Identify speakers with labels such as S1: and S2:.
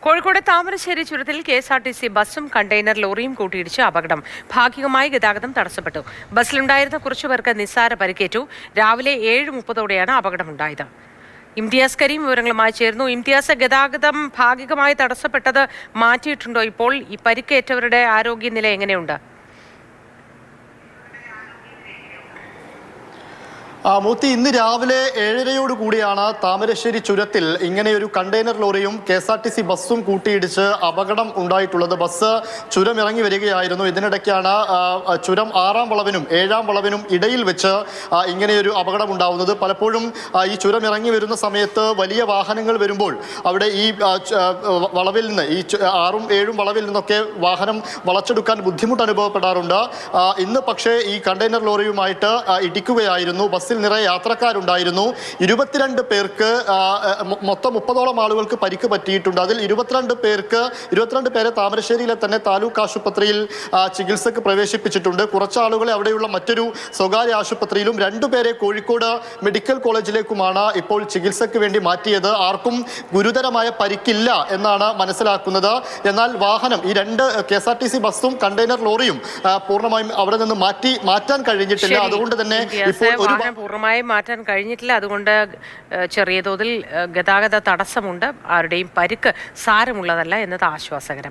S1: കോഴിക്കോട് താമരശ്ശേരി ചുരത്തിൽ കെ.എസ്.ആർ.ടി.സി ബസ്സും കണ്ടെയ്നർ ലോറിയും കൂട്ടിയിടിച്ച് അപകടം. ഭാഗികമായി ഗതാഗതം തടസ്സപ്പെട്ടു. ബസ്സിലുണ്ടായിരുന്ന കുറച്ചുപേർക്ക് നിസ്സാര പരിക്കേറ്റു. രാവിലെ 7:30ഓടെയാണ് അപകടമുണ്ടായത്. ഇംതിയാസ് കരീം വിവരങ്ങളുമായി ചേർന്നു. ഇംതിയാസ്, ഗതാഗതം ഭാഗികമായി തടസ്സപ്പെട്ടത് മാറ്റിയിട്ടുണ്ടോ? ഇപ്പോൾ ഈ പരിക്കേറ്റവരുടെ ആരോഗ്യനില എങ്ങനെയുണ്ട്?
S2: മൂത്തി, ഇന്ന് രാവിലെ 7:30 കൂടിയാണ് താമരശ്ശേരി ചുരത്തിൽ ഇങ്ങനെയൊരു കണ്ടെയ്നർ ലോറിയും കെ.എസ്.ആർ.ടി.സി ബസ്സും കൂട്ടിയിടിച്ച് അപകടം ഉണ്ടായിട്ടുള്ളത്. ബസ് ചുരം ഇറങ്ങി വരികയായിരുന്നു. ഇതിനിടയ്ക്കാണ് ചുരം 6-ാം വളവിനും 7-ാം വളവിനും ഇടയിൽ വെച്ച് ഇങ്ങനെയൊരു അപകടം ഉണ്ടാവുന്നത്. പലപ്പോഴും ഈ ചുരം ഇറങ്ങി വരുന്ന സമയത്ത് വലിയ വാഹനങ്ങൾ വരുമ്പോൾ അവിടെ ഈ വളവിൽ നിന്ന്, ഈ 6-ഉം 7-ഉം വളവിൽ നിന്നൊക്കെ വാഹനം വളച്ചെടുക്കാൻ ബുദ്ധിമുട്ട് അനുഭവപ്പെടാറുണ്ട്. ഇന്ന് പക്ഷേ ഈ കണ്ടെയ്നർ ലോറിയുമായിട്ട് ഇടിക്കുകയായിരുന്നു. ബസ്സിൽ നിറയെ യാത്രക്കാരുണ്ടായിരുന്നു. 22 പേർക്ക്, മൊത്തം 30ഓളം ആളുകൾക്ക് പരിക്ക് പറ്റിയിട്ടുണ്ട്. അതിൽ 22 പേരെ താമരശ്ശേരിയിലെ തന്നെ താലൂക്ക് ആശുപത്രിയിൽ ചികിത്സക്ക് പ്രവേശിപ്പിച്ചിട്ടുണ്ട്. കുറച്ച് ആളുകളെ അവിടെയുള്ള മറ്റൊരു സ്വകാര്യ ആശുപത്രിയിലും 2 പേരെ കോഴിക്കോട് മെഡിക്കൽ കോളേജിലേക്കുമാണ് ഇപ്പോൾ ചികിത്സയ്ക്ക് വേണ്ടി മാറ്റിയത്. ആർക്കും ഗുരുതരമായ പരിക്കില്ല എന്നാണ് മനസ്സിലാക്കുന്നത്. എന്നാൽ വാഹനം, ഈ 2 കെ.എസ്.ആർ.ടി.സി ബസ്സും കണ്ടെയ്നർ ലോറിയും പൂർണ്ണമായും അവിടെ നിന്ന് മാറ്റാൻ കഴിഞ്ഞിട്ടില്ല. അതുകൊണ്ട് തന്നെ ഇപ്പോൾ
S1: പൂർണ്ണമായും മാറ്റാൻ കഴിഞ്ഞിട്ടില്ല. അതുകൊണ്ട് ചെറിയ തോതിൽ ഗതാഗത തടസ്സമുണ്ട്. ആരുടെയും പരിക്ക് സാരമുള്ളതല്ല എന്നത് ആശ്വാസകരം.